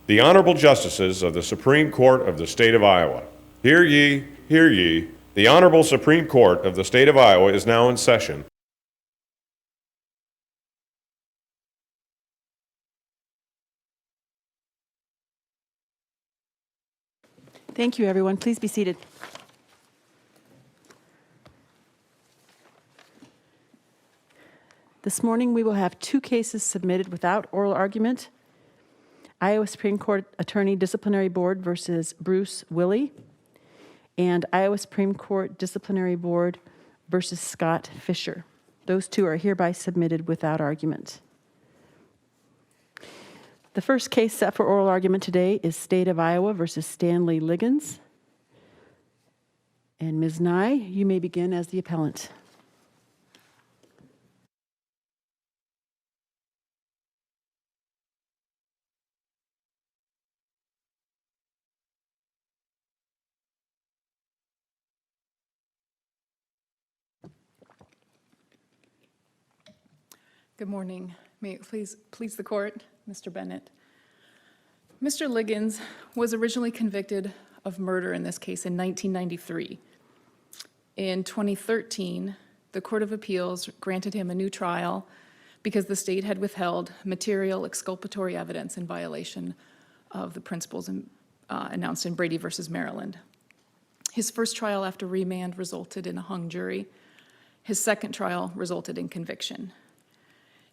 The Honorable Justices of the Supreme Court of the State of Iowa. Hear ye, hear ye. The Honorable Supreme Court of the State of Iowa is now in session. Thank you, everyone. Please be seated. This morning, we will have two cases submitted without oral argument. Iowa Supreme Court Attorney Disciplinary Board versus Bruce Willey, and Iowa Supreme Court Disciplinary Board versus Scott Fisher. Those two are hereby submitted without argument. The first case set for oral argument today is State of Iowa versus Stanley Liggins. And Ms. Nye, you may begin as the appellant. Good morning. May it please the court, Mr. Bennett. Mr. Liggins was originally convicted of murder in this case in 1993. In 2013, the Court of Appeals granted him a new trial because the state had withheld material exculpatory evidence in violation of the principles announced in Brady versus Maryland. His first trial after remand resulted in a hung jury. His second trial resulted in conviction.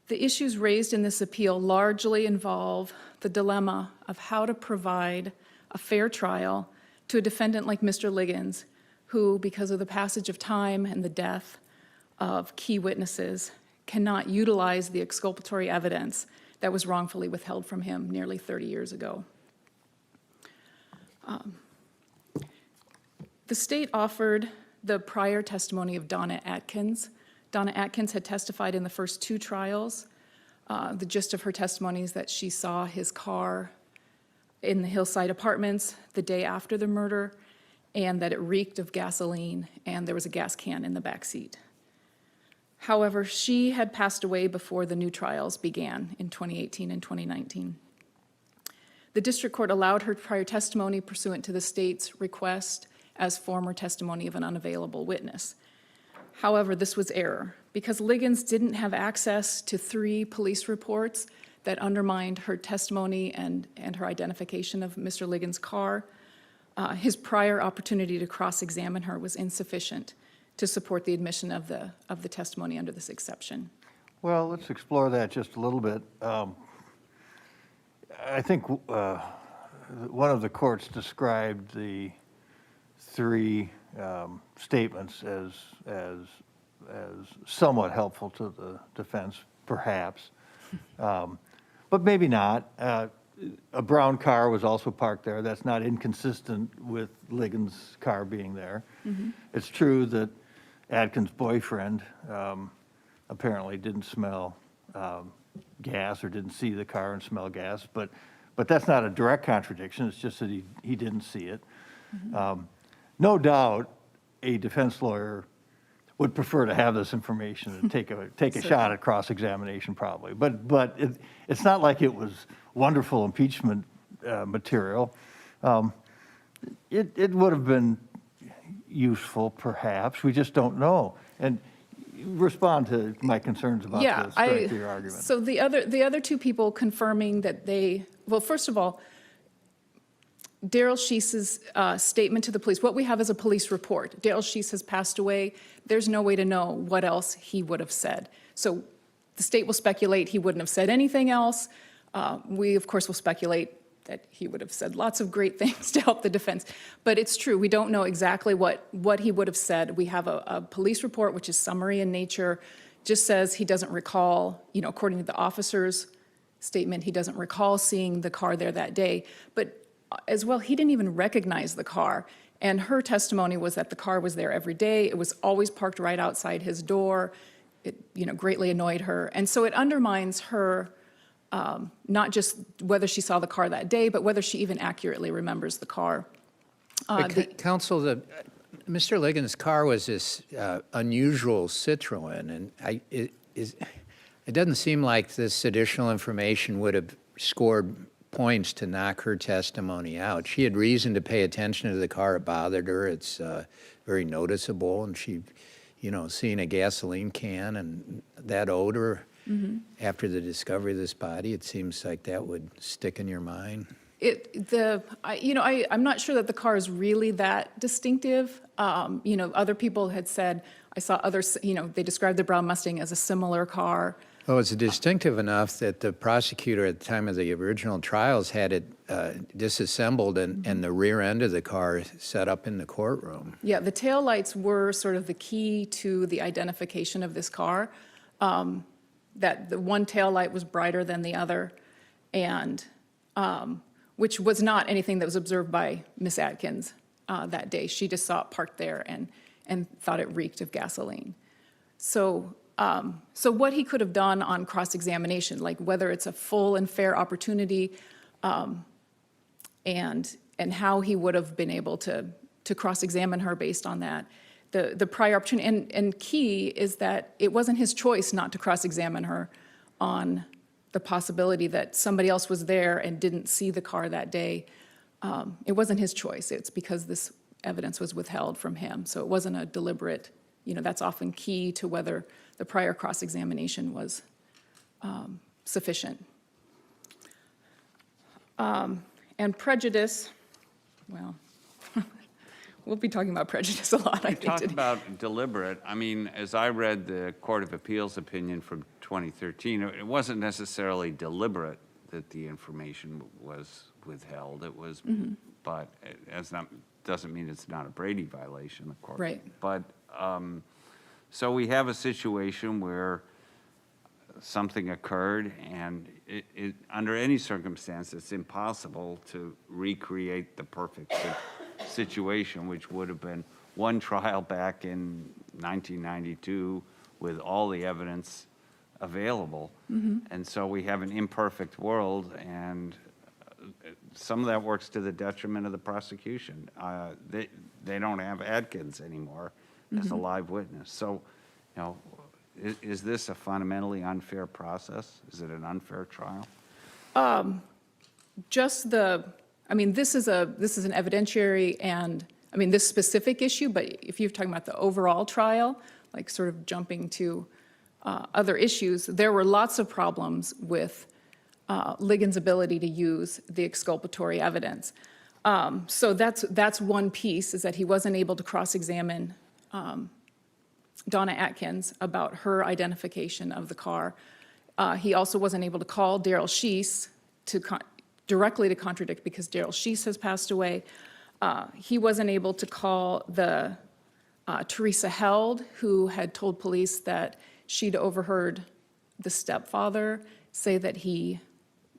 The issues raised in this appeal largely involve the dilemma of how to provide a fair trial to a defendant like Mr. Liggins, who, because of the passage of time and the death of key witnesses, cannot utilize the exculpatory evidence that was wrongfully withheld from him nearly 30 years ago. The state offered the prior testimony of Donna Atkins. Donna Atkins had testified in the first two trials. The gist of her testimony is that she saw his car in the Hillside Apartments the day after the murder, and that it reeked of gasoline, and there was a gas can in the back seat. However, she had passed away before the new trials began in 2018 and 2019. The district court allowed her prior testimony pursuant to the state's request as former testimony of an unavailable witness. However, this was error because Liggins didn't have access to 3 police reports that undermined her testimony and her identification of Mr. Liggins' car. His prior opportunity to cross-examine her was insufficient to support the admission of the testimony under this exception. Well, let's explore that just a little bit. I think one of the courts described the 3 statements as somewhat helpful to the defense, perhaps, but maybe not. A brown car was also parked there. That's not inconsistent with Liggins' car being there. Mm-hmm. It's true that Atkins' boyfriend apparently didn't smell gas or didn't see the car and smell gas, but that's not a direct contradiction. It's just that he didn't see it. Mm-hmm. No doubt a defense lawyer would prefer to have this information and take a shot at cross-examination probably. But it's not like it was wonderful impeachment material. It would have been useful perhaps. We just don't know. And respond to my concerns about the strength of your argument. So the other 2 people confirming that well, first of all, Daryl Sheese's statement to the police, what we have is a police report. Daryl Sheese has passed away. There's no way to know what else he would have said. So the state will speculate he wouldn't have said anything else. We, of course, will speculate that he would have said lots of great things to help the defense. But it's true, we don't know exactly what he would have said. We have a police report, which is summary in nature, just says he doesn't recall, according to the officer's statement, he doesn't recall seeing the car there that day. But as well, he didn't even recognize the car. And her testimony was that the car was there every day. It was always parked right outside his door. It, greatly annoyed her. And so it undermines her, not just whether she saw the car that day, but whether she even accurately remembers the car. Counsel, Mr. Liggins' car was this unusual Citroen, and it doesn't seem like this additional information would have scored points to knock her testimony out. She had reason to pay attention to the car. It bothered her. It's very noticeable. And she, seeing a gasoline can and that odor after the discovery of this body, it seems like that would stick in your mind. I'm not sure that the car is really that distinctive. Other people had said, I saw others, they described the brown Mustang as a similar car. Well, it's distinctive enough that the prosecutor at the time of the original trials had it disassembled and the rear end of the car set up in the courtroom. Yeah, the taillights were sort of the key to the identification of this car, that the one taillight was brighter than the other, and which was not anything that was observed by Miss Atkins that day. She just saw it parked there and thought it reeked of gasoline. So what he could have done on cross-examination, like whether it's a full and fair opportunity, and how he would have been able to cross-examine her based on that. The prior opportunity, and key is that it wasn't his choice not to cross-examine her on the possibility that somebody else was there and didn't see the car that day. It wasn't his choice. It's because this evidence was withheld from him. So it wasn't a deliberate, that's often key to whether the prior cross-examination was sufficient. And prejudice, well, we'll be talking about prejudice a lot, I think. Talk about deliberate. I mean, as I read the Court of Appeals opinion from 2013, it wasn't necessarily deliberate that the information was withheld. It was, but doesn't mean it's not a Brady violation, of course. Right. But so we have a situation where something occurred, and under any circumstance, it's impossible to recreate the perfect situation, which would have been one trial back in 1992 with all the evidence available. And so we have an imperfect world, and some of that works to the detriment of the prosecution. They don't have Adkins anymore as a live witness. So, is this a fundamentally unfair process? Is it an unfair trial? This is an evidentiary and, this specific issue, but if you're talking about the overall trial, like sort of jumping to other issues, there were lots of problems with Liggins' ability to use the exculpatory evidence. So that's one piece, is that he wasn't able to cross-examine Donna Atkins about her identification of the car. He also wasn't able to call Daryl Sheese directly to contradict, because Daryl Sheese has passed away. He wasn't able to call the Teresa Held, who had told police that she'd overheard the stepfather say that he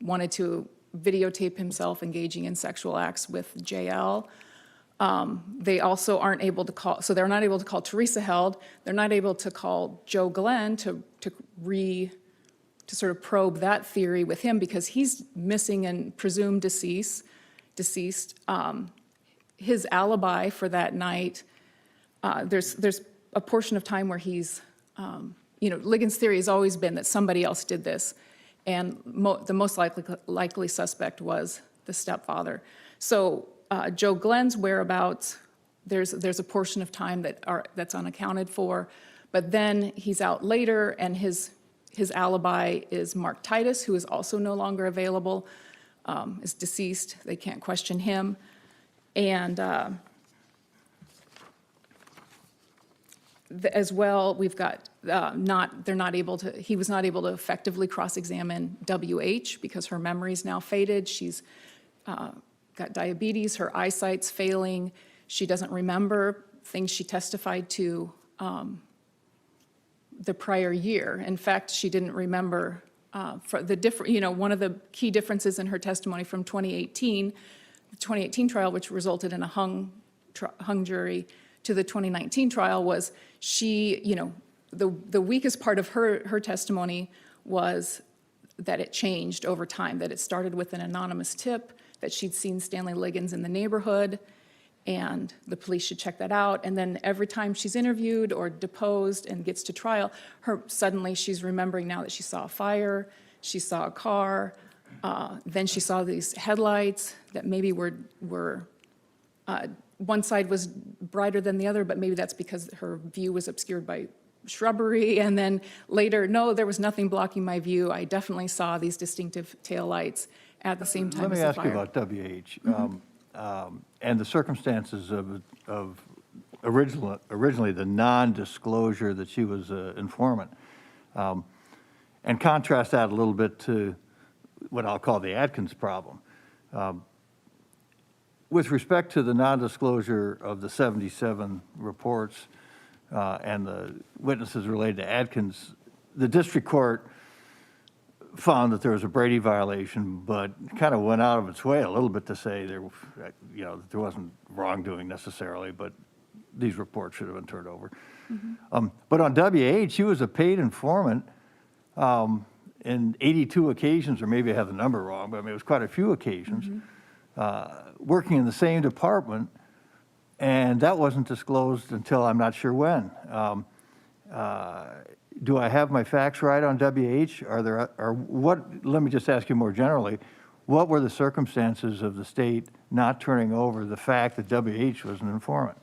wanted to videotape himself engaging in sexual acts with JL. They also aren't able to call, so they're not able to call Teresa Held. They're not able to call Joe Glenn to sort of probe that theory with him, because he's missing and presumed deceased. His alibi for that night, there's a portion of time where he's, Liggins' theory has always been that somebody else did this, and the most likely suspect was the stepfather. So Joe Glenn's whereabouts, there's a portion of time that's unaccounted for, but then he's out later, and his alibi is Mark Titus, who is also no longer available, is deceased. They can't question him. And as well, we've got he was not able to effectively cross-examine WH because her memory's now faded. She's got diabetes, her eyesight's failing. She doesn't remember things she testified to the prior year. In fact, she didn't remember for the one of the key differences in her testimony from 2018, the 2018 trial, which resulted in a hung jury, to the 2019 trial, was she, the weakest part of her testimony was that it changed over time, that it started with an anonymous tip, that she'd seen Stanley Liggins in the neighborhood, and the police should check that out. And then every time she's interviewed or deposed and gets to trial, suddenly she's remembering now that she saw a fire, she saw a car, Then she saw these headlights that maybe were one side was brighter than the other, but maybe that's because her view was obscured by shrubbery. And then later, no, there was nothing blocking my view. I definitely saw these distinctive taillights at the same time as the Let fire. me ask you about WH and the circumstances of originally the non-disclosure that she was an informant, and contrast that a little bit to what I'll call the Atkins problem. With respect to the non-disclosure of the 77 reports and the witnesses related to Atkins, the district court found that there was a Brady violation, but kind of went out of its way a little bit to say there, that there wasn't wrongdoing necessarily, but these reports should have been turned over. But on WH, she was a paid informant in 82 occasions, or maybe I have the number wrong, but I mean, it was quite a few occasions, working in the same department, and that wasn't disclosed until I'm not sure when. Do I have my facts right on WH? Let me just ask you more generally, what were the circumstances of the state not turning over the fact that WH was an informant?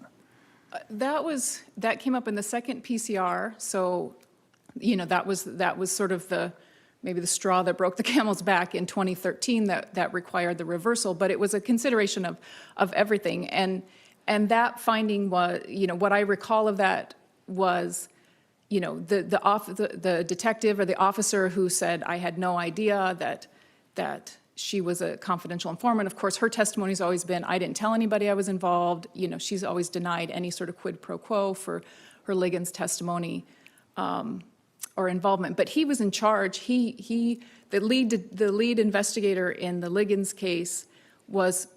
That came up in the second PCR, so, that was sort of maybe the straw that broke the camel's back in 2013 that required the reversal, but it was a consideration of everything. And that finding was, what I recall of that was, the detective or the officer who said, I had no idea that she was a confidential informant. Of course, her testimony's always been, I didn't tell anybody I was involved. She's always denied any sort of quid pro quo for her Liggins testimony or involvement. But he was in charge. The lead investigator in the Liggins case was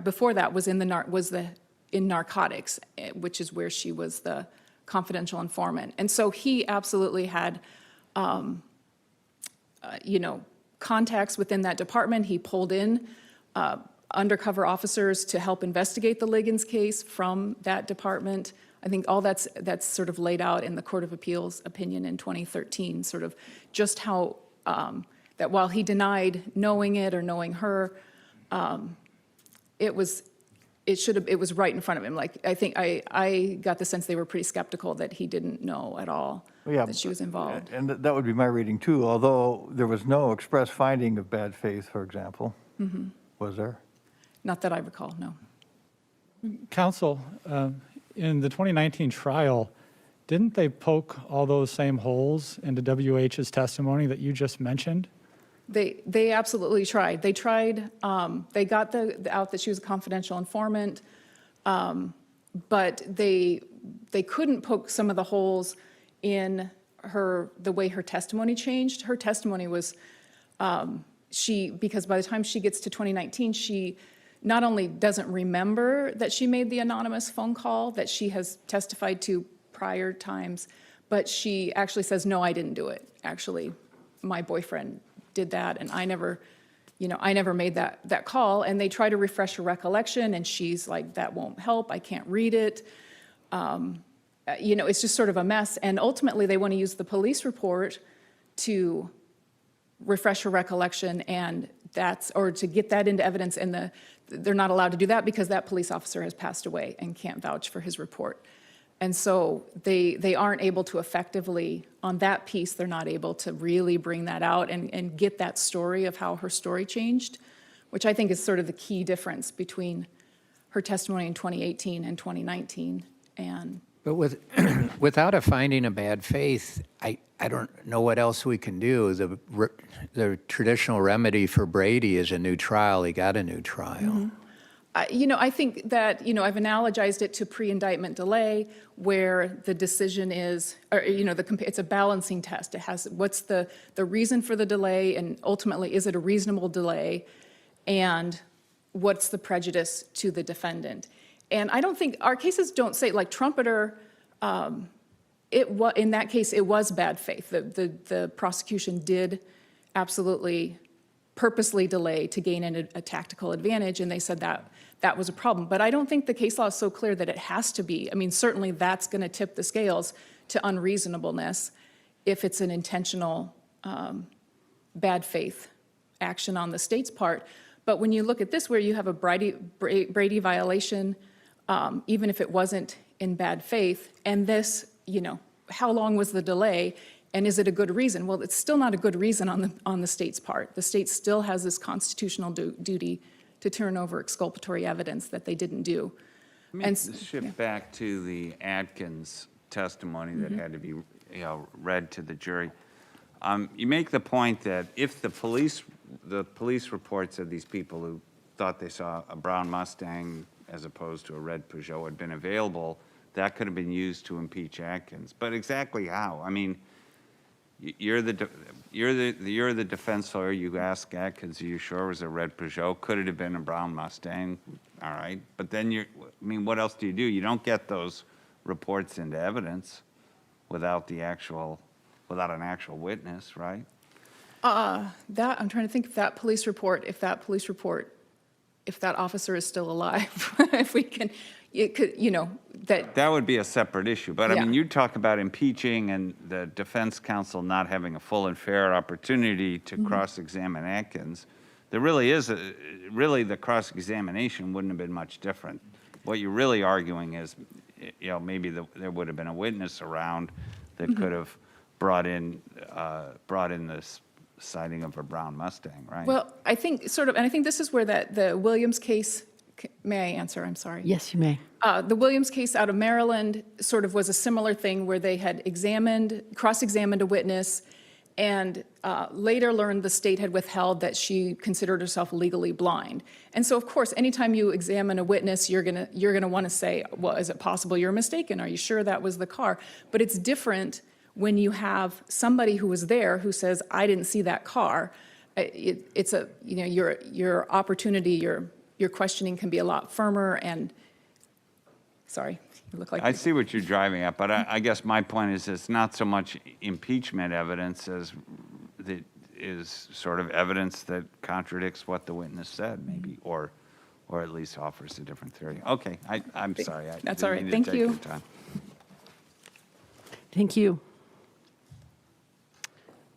before that was in narcotics, which is where she was the confidential informant. And so he absolutely had, contacts within that department. He pulled in undercover officers to help investigate the Liggins case from that department. I think all that's sort of laid out in the Court of Appeals opinion in 2013, sort of just how, that while he denied knowing it or knowing her, it was right in front of him. Like, I think I got the sense they were pretty skeptical that he didn't know at all that she was involved. And that would be my reading too, although there was no express finding of bad faith, for example. Was there? Not that I recall, no. Counsel, in the 2019 trial, didn't they poke all those same holes into WH's testimony that you just mentioned? They absolutely tried. They tried, they got out that she was a confidential informant, but they couldn't poke some of the holes in the way her testimony changed. Her testimony was, because by the time she gets to 2019, she not only doesn't remember that she made the anonymous phone call that she has testified to prior times, but she actually says, no, I didn't do it. Actually, my boyfriend did that, and I never made that call. And they try to refresh her recollection, and she's like, that won't help, I can't read it. It's just sort of a mess. And ultimately, they want to use the police report to refresh her recollection, and or to get that into evidence, and they're not allowed to do that because that police officer has passed away and can't vouch for his report. And so they aren't able to effectively, on that piece, they're not able to really bring that out and get that story of how her story changed, which I think is sort of the key difference between her testimony in 2018 and 2019. But without a finding of bad faith, I don't know what else we can do. The traditional remedy for Brady is a new trial. He got a new trial. I think that, I've analogized it to pre-indictment delay, where the decision is, or, it's a balancing test. It has, what's the reason for the delay, and ultimately, is it a reasonable delay? And what's the prejudice to the defendant? And I don't think, our cases don't say, like Trumpeter, in that case, it was bad faith. The prosecution did absolutely purposely delay to gain a tactical advantage, and they said that was a problem. But I don't think the case law is so clear that it has to be. I mean, certainly that's going to tip the scales to unreasonableness if it's an intentional bad faith action on the state's part. But when you look at this, where you have a Brady violation, even if it wasn't in bad faith, and this, how long was the delay, and is it a good reason? Well, it's still not a good reason on the state's part. The state still has this constitutional duty to turn over exculpatory evidence that they didn't do. Let me shift back to the Atkins testimony that had to be, read to the jury. You make the point that if the police reports of these people who thought they saw a brown Mustang as opposed to a red Peugeot had been available, that could have been used to impeach Atkins. But exactly how? I mean, you're the defense lawyer. You ask Atkins, are you sure it was a red Peugeot? Could it have been a brown Mustang? All right. But then what else do? You don't get those reports into evidence without an actual witness, right? I'm trying to think if that officer is still alive, if we can, it could, that. That would be a separate issue. But I Yeah. mean, you talk about impeaching and the defense counsel not having a full and fair opportunity to cross-examine Atkins. There really is the cross-examination wouldn't have been much different. What you're really arguing is, maybe there would have been a witness around that could have brought in this sighting of a brown Mustang, right? Well, I think and I think this is where the Williams case, may I answer? I'm sorry. Yes, you may. The Williams case out of Maryland sort of was a similar thing where they had cross-examined a witness, and later learned the state had withheld that she considered herself legally blind. And so, of course, anytime you examine a witness, you're gonna want to say, well, is it possible you're mistaken? Are you sure that was the car? But it's different when you have somebody who was there who says, I didn't see that car. It's your opportunity, your questioning can be a lot firmer and, sorry, you look like. I see what you're driving at, but I guess my point is it's not so much impeachment evidence as that is sort of evidence that contradicts what the witness said, maybe, or at least offers a different theory. Okay, I'm sorry. That's all right. Thank you. Thank you.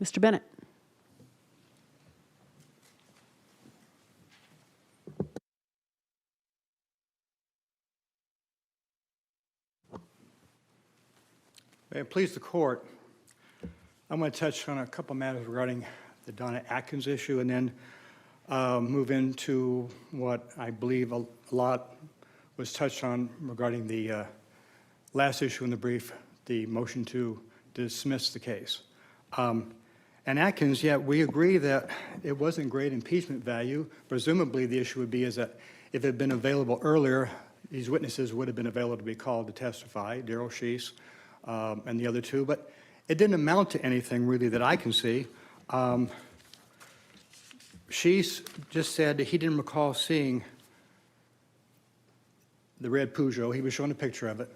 Mr. Bennett. May it please the court, I'm going to touch on a couple matters regarding the Donna Atkins issue and then move into what I believe a lot was touched on regarding the last issue in the brief, the motion to dismiss the case. And Atkins, yeah, we agree that it wasn't great impeachment value. Presumably the issue would be is that if it had been available earlier, these witnesses would have been available to be called to testify, Daryl Sheese and the other two, but it didn't amount to anything really that I can see. Sheese just said that he didn't recall seeing the red Peugeot. He was shown a picture of it.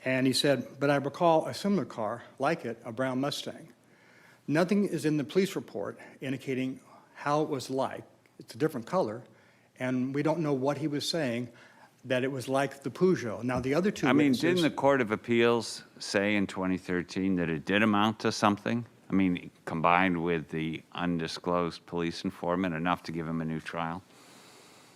And he said, but I recall a similar car, like it, a brown Mustang. Nothing is in the police report indicating how it was like. It's a different color, and we don't know what he was saying, that it was like the Peugeot. Now, the other two witnesses... didn't the Court of Appeals say in 2013 that it did amount to something? I mean, combined with the undisclosed police informant, enough to give him a new trial?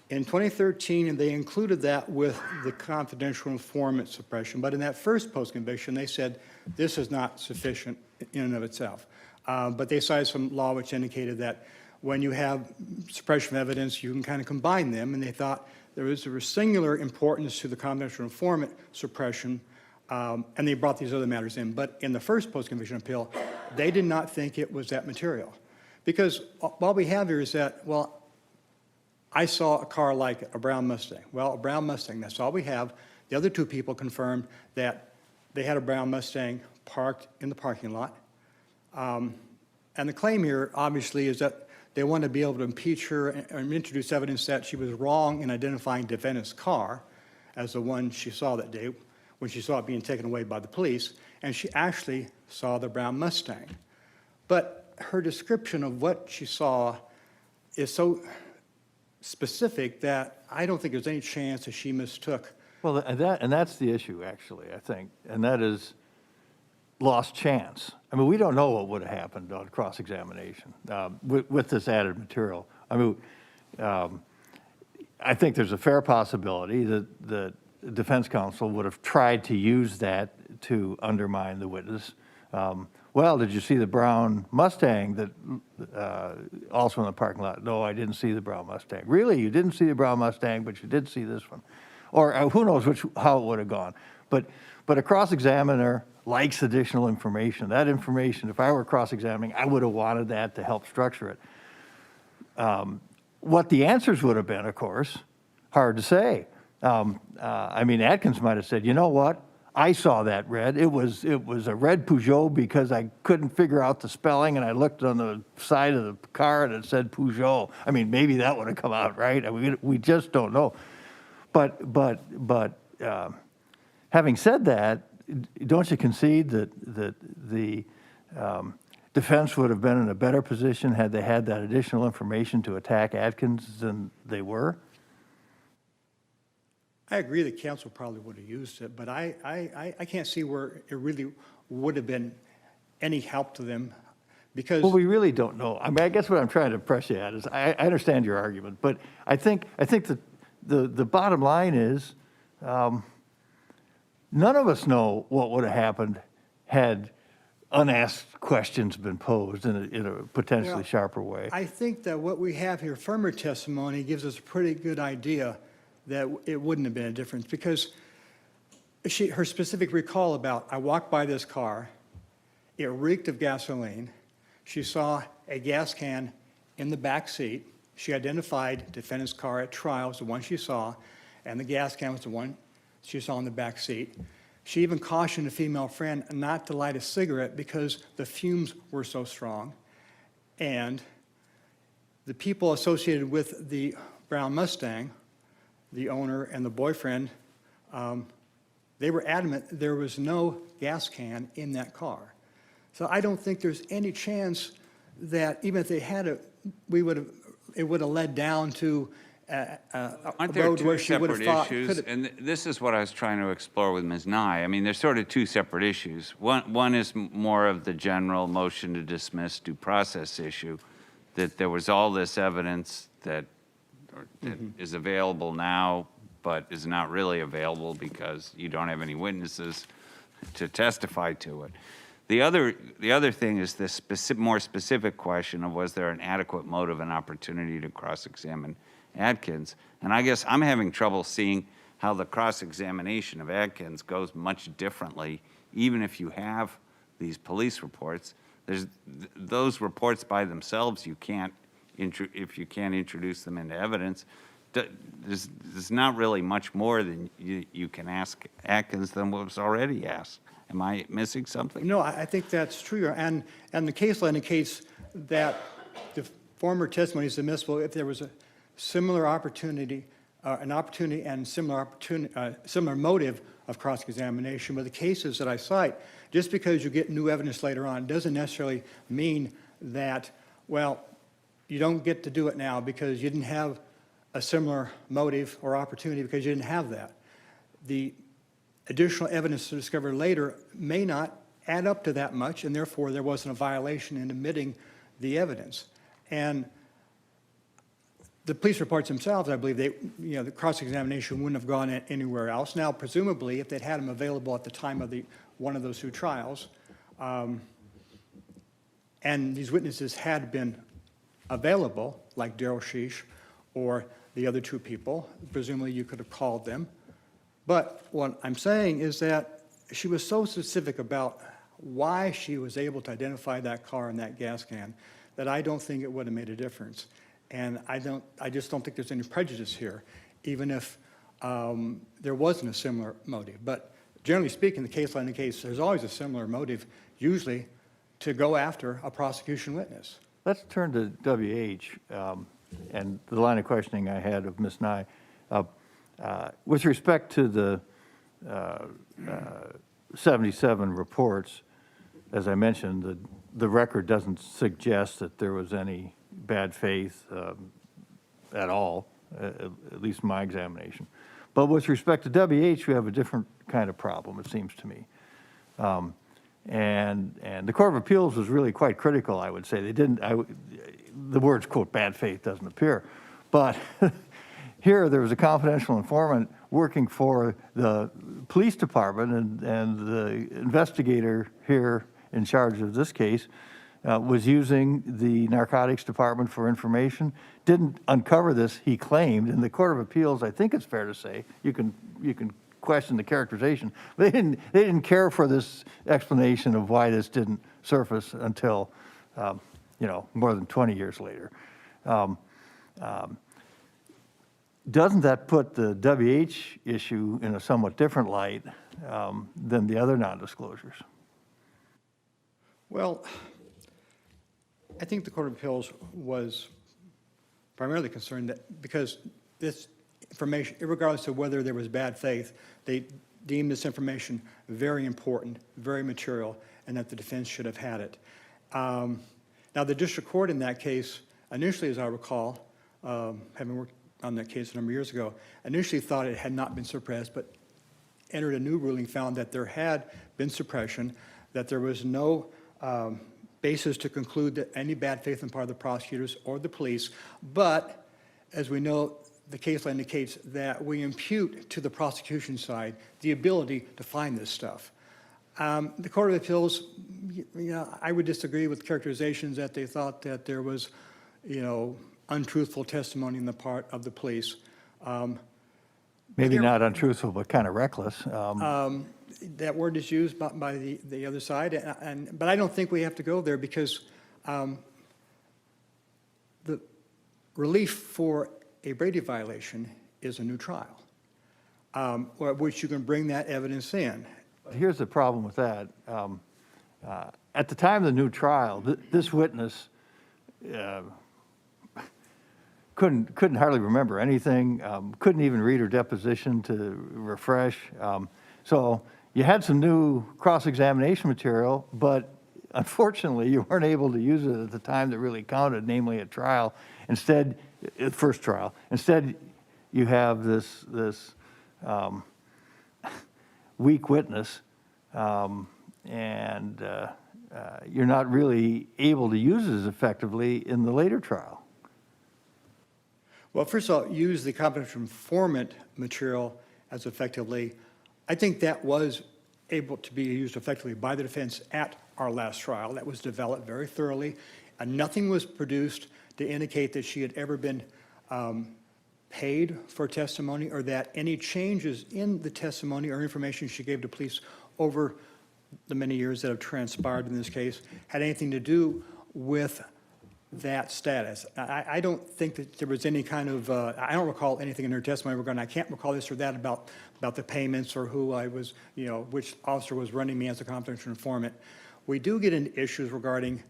In 2013, they included that with the confidential informant suppression, but in that first post-conviction, they said this is not sufficient in and of itself. But they cited some law which indicated that when you have suppression of evidence, you can kind of combine them, and they thought there was a singular importance to the confidential informant suppression, and they brought these other matters in. But in the first post-conviction appeal, they did not think it was that material. Because what we have here is that, well, I saw a car like it, a brown Mustang. Well, a brown Mustang, that's all we have. The other two people confirmed that they had a brown Mustang parked in the parking lot. And the claim here, obviously, is that they want to be able to impeach her and introduce evidence that she was wrong in identifying defendant's car as the one she saw that day when she saw it being taken away by the police, and she actually saw the brown Mustang. But her description of what she saw is so specific that I don't think there's any chance that she mistook. Well, and that's the issue, actually, I think. And that is, lost chance. I mean, we don't know what would have happened on cross-examination with this added material. I mean, I think there's a fair possibility that the defense counsel would have tried to use that to undermine the witness. Well, did you see the brown Mustang that also in the parking lot? No, I didn't see the brown Mustang. Really, you didn't see the brown Mustang, but you did see this one. Or who knows how it would have gone. But a cross-examiner likes additional information. That information, if I were cross-examining, I would have wanted that to help structure it. What the answers would have been, of course, hard to say. I mean, Atkins might have said, you know what? I saw that red. It was a red Peugeot because I couldn't figure out the spelling, and I looked on the side of the car and it said Peugeot. I mean, maybe that would have come out, right? I mean, we just don't know. But having said that, don't you concede that the defense would have been in a better position had they had that additional information to attack Atkins than they were? I agree that counsel probably would have used it, but I can't see where it really would have been any help to them because. Well, we really don't know. I mean, I guess what I'm trying to press you at is I understand your argument, but I think that the bottom line is none of us know what would have happened had unasked questions been posed in a potentially Well, sharper way. I think that what we have here from her testimony gives us a pretty good idea that it wouldn't have been a difference because her specific recall about, I walked by this car, it reeked of gasoline, she saw a gas can in the back seat, she identified defendant's car at trial as the one she saw, and the gas can was the one she saw in the back seat. She even cautioned a female friend not to light a cigarette because the fumes were so strong. And the people associated with the brown Mustang, the owner and the boyfriend, they were adamant there was no gas can in that car. So I don't think there's any chance that even if they had it, it would have led down to a Aren't there road two where she would have separate thought. issues? And this is what I was trying to explore with Ms. Nye. I mean, there's sort of two separate issues. One is more of the general motion to dismiss due process issue, that there was all this evidence that is available now, but is not really available because you don't have any witnesses to testify to it. The other thing is this more specific question of was there an adequate motive and opportunity to cross-examine Atkins? And I guess I'm having trouble seeing how the cross-examination of Atkins goes much differently, even if you have these police reports. Those reports by themselves, you can't, if you can't introduce them into evidence, there's not really much more than you can ask Atkins than what was already asked. Am I missing something? No, I think that's true. And the case law indicates that the former testimony is admissible if there was a similar opportunity, and similar motive of cross-examination. But the cases that I cite, just because you get new evidence later on doesn't necessarily mean that, well, you don't get to do it now because you didn't have a similar motive or opportunity because you didn't have that. The additional evidence to discover later may not add up to that much, and therefore there wasn't a violation in admitting the evidence. And the police reports themselves, I believe, the cross-examination wouldn't have gone anywhere else. Now, presumably, if they'd had them available at the time of one of those two trials, and these witnesses had been available, like Daryl Sheesh or the other two people, presumably you could have called them. But what I'm saying is that she was so specific about why she was able to identify that car and that gas can that I don't think it would have made a difference. And I just don't think there's any prejudice here, even if there wasn't a similar motive. But generally speaking, the case law indicates there's always a similar motive, usually to go after a prosecution witness. Let's turn to WH and the line of questioning I had of Ms. Nye. With respect to the 77 reports, as I mentioned, the record doesn't suggest that there was any bad faith at all, at least in my examination. But with respect to WH, we have a different kind of problem, it seems to me. And the Court of Appeals was really quite critical, I would say. They didn't, the words, quote, bad faith doesn't appear. But here, there was a confidential informant working for the police department, and the investigator here in charge of this case was using the narcotics department for information, didn't uncover this, he claimed, in the Court of Appeals, I think it's fair to say, you can question the characterization, but they didn't care for this explanation of why this didn't surface until, more than 20 years later. Doesn't that put the WH issue in a somewhat different light than the other non-disclosures? Well, I think the Court of Appeals was primarily concerned that because this information, regardless of whether there was bad faith, they deemed this information very important, very material, and that the defense should have had it. Now, the district court in that case, initially, as I recall, having worked on that case a number of years ago, initially thought it had not been suppressed, but entered a new ruling, found that there had been suppression, that there was no basis to conclude that any bad faith on the part of the prosecutors or the police, but as we know, the case law indicates that we impute to the prosecution side the ability to find this stuff. The Court of Appeals, I would disagree with characterizations that they thought that there was, untruthful testimony on the part of the police. Maybe not untruthful, but kind of reckless. That word is used by the other side, but I don't think we have to go there because the relief for a Brady violation is a new trial, which you can bring that evidence in. Here's the problem with that. At the time of the new trial, this witness couldn't hardly remember anything, couldn't even read her deposition to refresh. So you had some new cross-examination material, but unfortunately, you weren't able to use it at the time that really counted, namely at trial. Instead, first trial. Instead, you have this weak witness, and you're not really able to use it as effectively in the later trial. Well, first of all, use the confidential informant material as effectively. I think that was able to be used effectively by the defense at our last trial. That was developed very thoroughly, and nothing was produced to indicate that she had ever been paid for testimony or that any changes in the testimony or information she gave to police over the many years that have transpired in this case had anything to do with that status. I don't think that there was any kind of, I don't recall anything in her testimony regarding, I can't recall this or that about the payments or who I was, which officer was running me as a confidential informant. We do get into issues regarding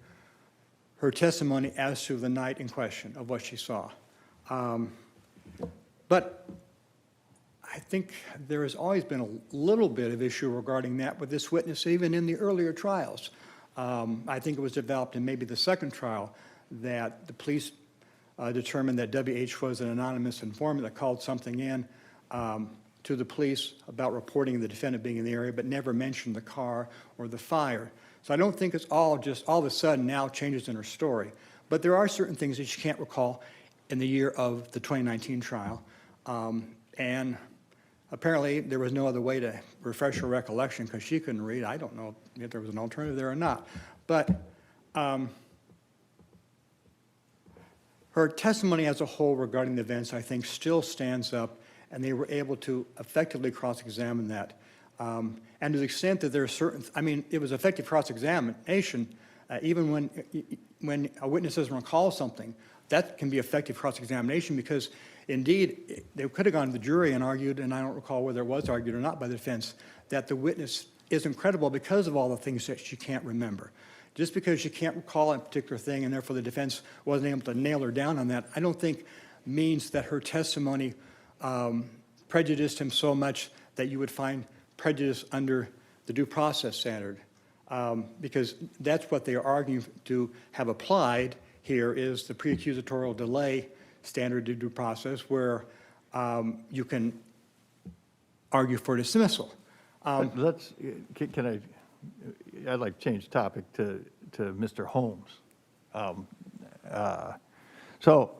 her testimony as to the night in question of what she saw. But I think there has always been a little bit of issue regarding that with this witness, even in the earlier trials. I think it was developed in maybe the second trial that the police determined that WH was an anonymous informant that called something in to the police about reporting the defendant being in the area, but never mentioned the car or the fire. So I don't think it's all just all of a sudden now changes in her story. But there are certain things that she can't recall in the year of the 2019 trial. And apparently there was no other way to refresh her recollection because she couldn't read. I don't know if there was an alternative there or not. But her testimony as a whole regarding the events, I think, still stands up, and they were able to effectively cross-examine that. And to the extent that there are certain, it was effective cross-examination, even when a witness doesn't recall something, that can be effective cross-examination because, indeed, they could have gone to the jury and argued, and I don't recall whether it was argued or not by the defense, that the witness isn't credible because of all the things that she can't remember. Just because she can't recall a particular thing and therefore the defense wasn't able to nail her down on that, I don't think means that her testimony prejudiced him so much that you would find prejudice under the due process standard. Because that's what they are arguing to have applied here is the pre-accusatorial delay standard due process where you can argue for dismissal. Can I I'd like to change the topic to Mr. Holmes. So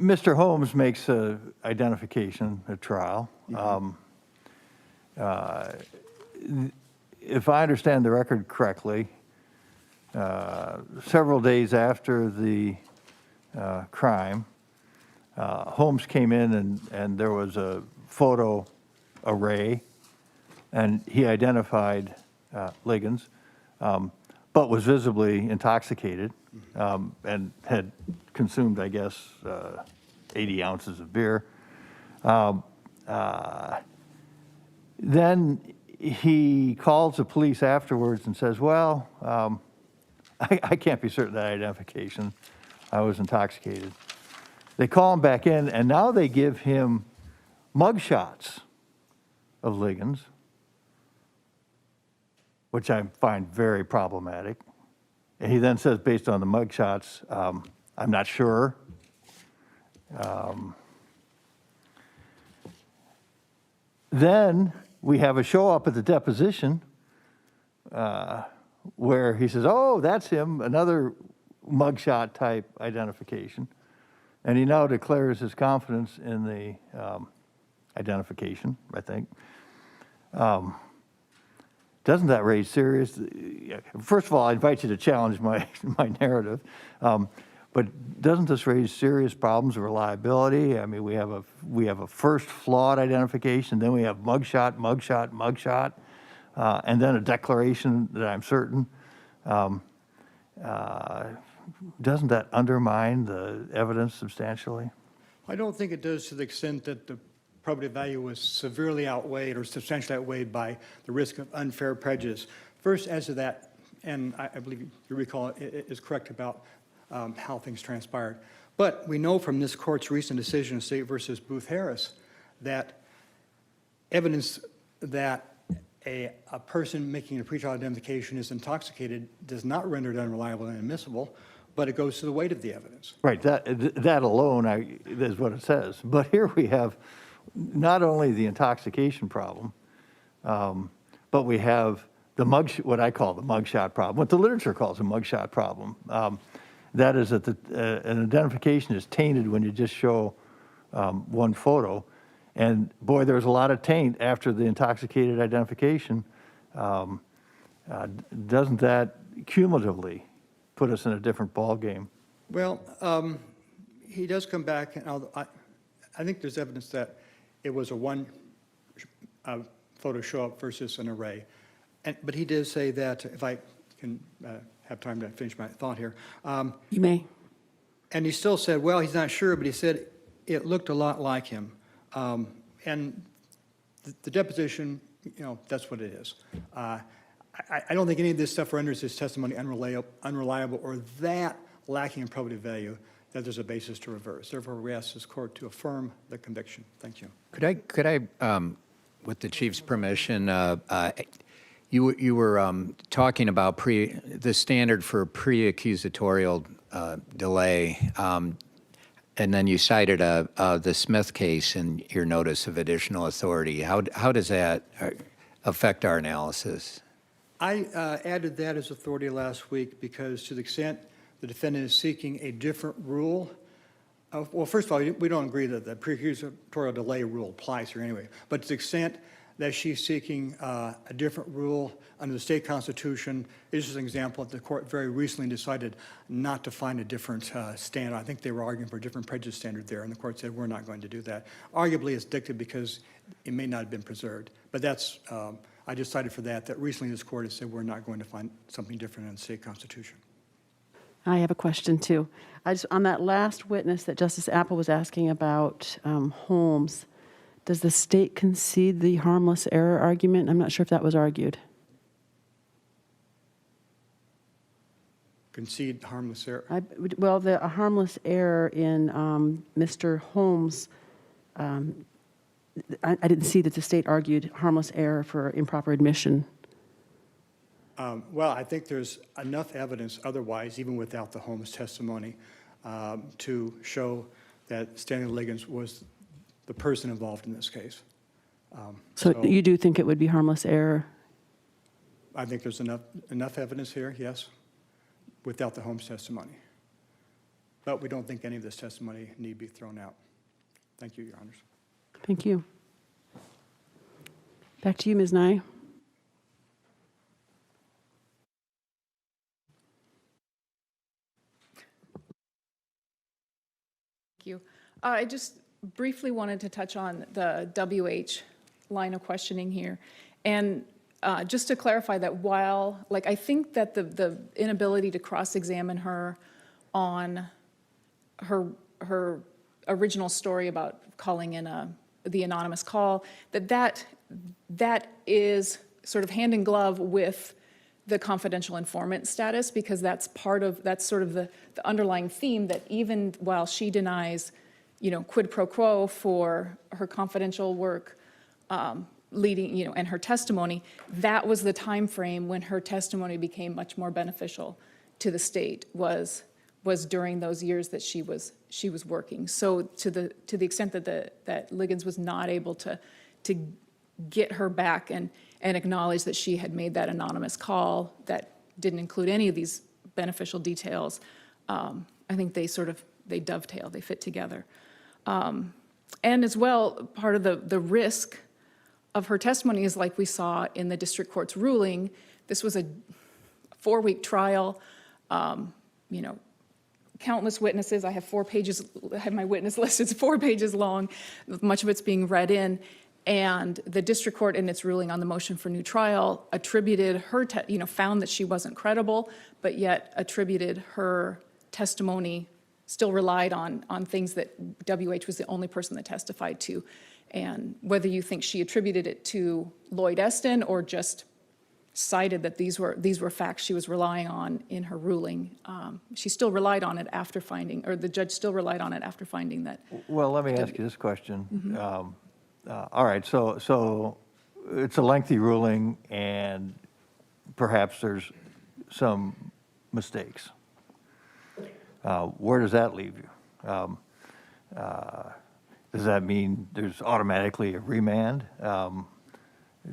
Mr. Holmes makes a identification at trial. If I understand the record correctly, several days after the crime, Holmes came in and there was a photo array, and he identified Liggins, but was visibly intoxicated and had consumed, I guess, 80 ounces of beer. Then he calls the police afterwards and says, well, I can't be certain of that identification. I was intoxicated. They call him back in, and now they give him mugshots of Liggins, which I find very problematic. And he then says, based on the mugshots, I'm not sure. Then we have a show up at the deposition where he says, oh, that's him, another mugshot type identification. And he now declares his confidence in the identification, I think. Doesn't that raise serious? First of all, I invite you to challenge my narrative. But doesn't this raise serious problems of reliability? I mean, we have a first flawed identification, then we have mugshot, and then a declaration that I'm certain. Doesn't that undermine the evidence substantially? I don't think it does to the extent that the probative value was severely outweighed or substantially outweighed by the risk of unfair prejudice. First, as to that, and I believe you recall it is correct about how things transpired. But we know from this court's recent decision, State versus Booth Harris, that evidence that a person making a pretrial identification is intoxicated does not render it unreliable and admissible, but it goes to the weight of the evidence. Right, that alone is what it says. But here we have not only the intoxication problem, but we have the what I call the mugshot problem, what the literature calls a mugshot problem. That is that an identification is tainted when you just show one photo. And boy, there's a lot of taint after the intoxicated identification. Doesn't that cumulatively put us in a different ballgame? Well, he does come back, and I think there's evidence that it was a one photo show up versus an array. But he did say that, if I can have time to finish my thought here. You may. And he still said, well, he's not sure, but he said it looked a lot like him. And the deposition, that's what it is. I don't think any of this stuff renders his testimony unreliable or that lacking in probative value that there's a basis to reverse. Therefore, we ask this court to affirm the conviction. Thank you. Could I, with the chief's permission, you were talking about the standard for pre-accusatorial delay, and then you cited the Smith case in your notice of additional authority. How does that affect our analysis? I added that as authority last week because to the extent the defendant is seeking a different rule, well, first of all, we don't agree that the pre-accusatorial delay rule applies here anyway, but to the extent that she's seeking a different rule under the state constitution, this is an example that the court very recently decided not to find a different standard. I think they were arguing for a different prejudice standard there, and the court said, we're not going to do that. Arguably, it's dictated because it may not have been preserved. But that's, I just cited for that recently this court has said we're not going to find something different in the state constitution. I have a question, too. On that last witness that Justice Appel was asking about, Holmes, does the state concede the harmless error argument? I'm not sure if that was argued. Concede harmless error? A harmless error in Mr. Holmes, I didn't see that the state argued harmless error for improper admission. Well, I think there's enough evidence otherwise, even without the Holmes testimony, to show that Stanley Liggins was the person involved in this case. So you do think it would be harmless error? I think there's enough evidence here, yes, without the Holmes testimony. But we don't think any of this testimony need be thrown out. Thank you, Your Honors. Thank you. Back to you, Ms. Nye. Thank you. I just briefly wanted to touch on the WH line of questioning here. And just to clarify that while, like, I think that the inability to cross-examine her on her original story about calling in the anonymous call, that is sort of hand in glove with the confidential informant status, because that's sort of the underlying theme, that even while she denies, quid pro quo for her confidential work leading, and her testimony, that was the time frame when her testimony became much more beneficial to the state, was during those years that she was working. So to the extent that Liggins was not able to get her back and acknowledge that she had made that anonymous call that didn't include any of these beneficial details, I think they dovetail, they fit together. And as well, part of the risk of her testimony is, like we saw in the district court's ruling, this was a 4-week trial, countless witnesses. I have 4 pages, I have my witness list, it's 4 pages long, much of it's being read in. And the district court, in its ruling on the motion for new trial, attributed her, found that she wasn't credible, but yet attributed her testimony, still relied on things that WH was the only person that testified to. And whether you think she attributed it to Lloyd Eston or just cited that these were facts she was relying on in her ruling, she still relied on it after finding, or the judge still relied on it after finding that. Well, let me ask you this question. All right, so it's a lengthy ruling, and perhaps there's some mistakes. Where does that leave you? Does that mean there's automatically a remand?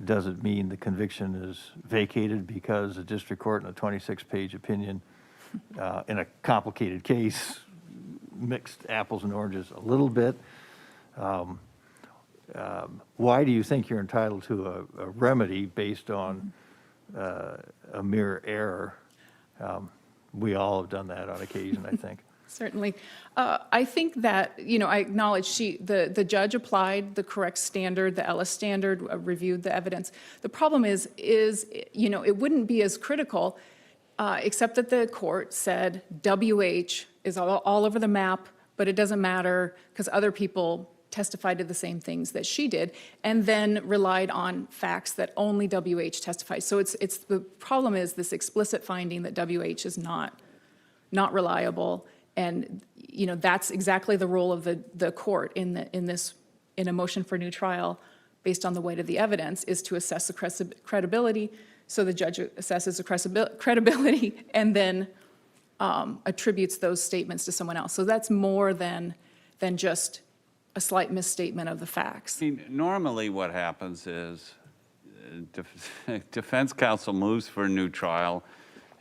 Does it mean the conviction is vacated because the district court in a 26-page opinion in a complicated case mixed apples and oranges a little bit? Why do you think you're entitled to a remedy based on a mere error? We all have done that on occasion, I think. Certainly. I think that, I acknowledge the judge applied the correct standard, the Ellis standard, reviewed the evidence. The problem is, it wouldn't be as critical, except that the court said WH is all over the map, but it doesn't matter because other people testified to the same things that she did, and then relied on facts that only WH testified. So it's the problem is this explicit finding that WH is not reliable. And, that's exactly the role of the court in a motion for new trial based on the weight of the evidence, is to assess the credibility. So the judge assesses the credibility and then attributes those statements to someone else. So that's more than just a slight misstatement of the facts. Normally what happens is defense counsel moves for a new trial,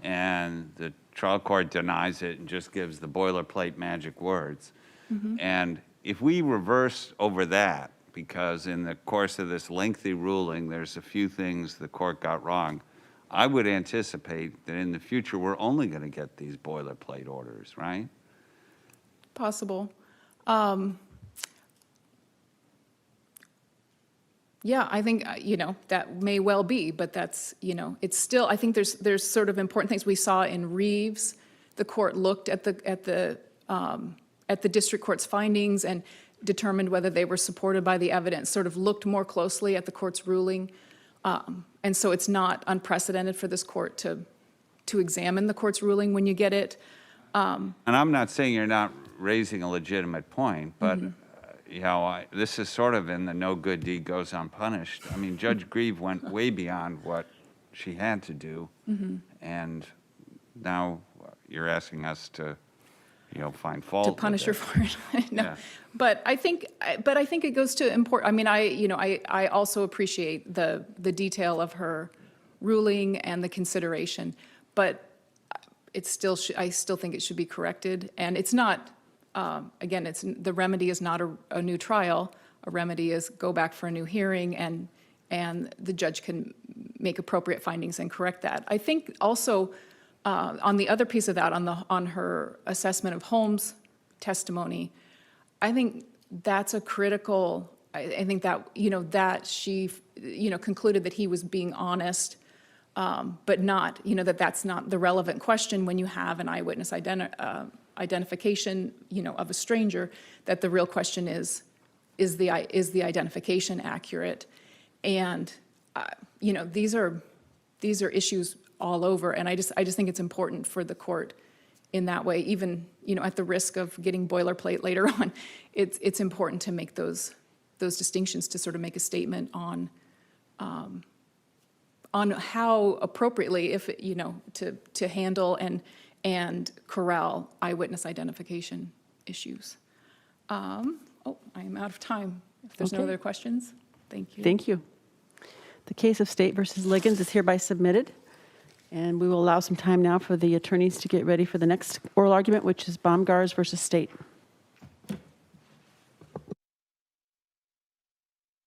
and the trial court denies it and just gives the boilerplate magic words. And if we reverse over that, because in the course of this lengthy ruling, there's a few things the court got wrong, I would anticipate that in the future, we're only going to get these boilerplate orders, right? Possible. Yeah, I think, that may well be, but that's, it's still, I think there's sort of important things we saw in Reeves. The court looked at the district court's findings and determined whether they were supported by the evidence, sort of looked more closely at the court's ruling. And so it's not unprecedented for this court to examine the court's ruling when you get it. And I'm not saying you're not raising a legitimate point, but this is sort of in the no good deed goes unpunished. I mean, Judge Grieve went way beyond what she had to do, and now you're asking us to, find fault To with punish her it. for it. No. Yeah. But I think it goes to important. I mean, I also appreciate the detail of her ruling and the consideration. But it's still, I still think it should be corrected. And it's not, again, the remedy is not a new trial. A remedy is go back for a new hearing, and the judge can make appropriate findings and correct that. I think also, on the other piece of that, on her assessment of Holmes' testimony, I think that's a critical, I think that, that she, concluded that he was being honest, but not, that's not the relevant question when you have an eyewitness identification, of a stranger, that the real question is the identification accurate? And, these are issues all over, and I just think it's important for the court in that way, even, at the risk of getting boilerplate later on, it's important to make those distinctions, to sort of make a statement on how appropriately, if, to handle and corral eyewitness identification issues. I am out of time. If there's no Okay. other questions, thank you. Thank you. The case of State versus Liggins is hereby submitted, and we will allow some time now for the attorneys to get ready for the next oral argument, which is Baumgars versus State.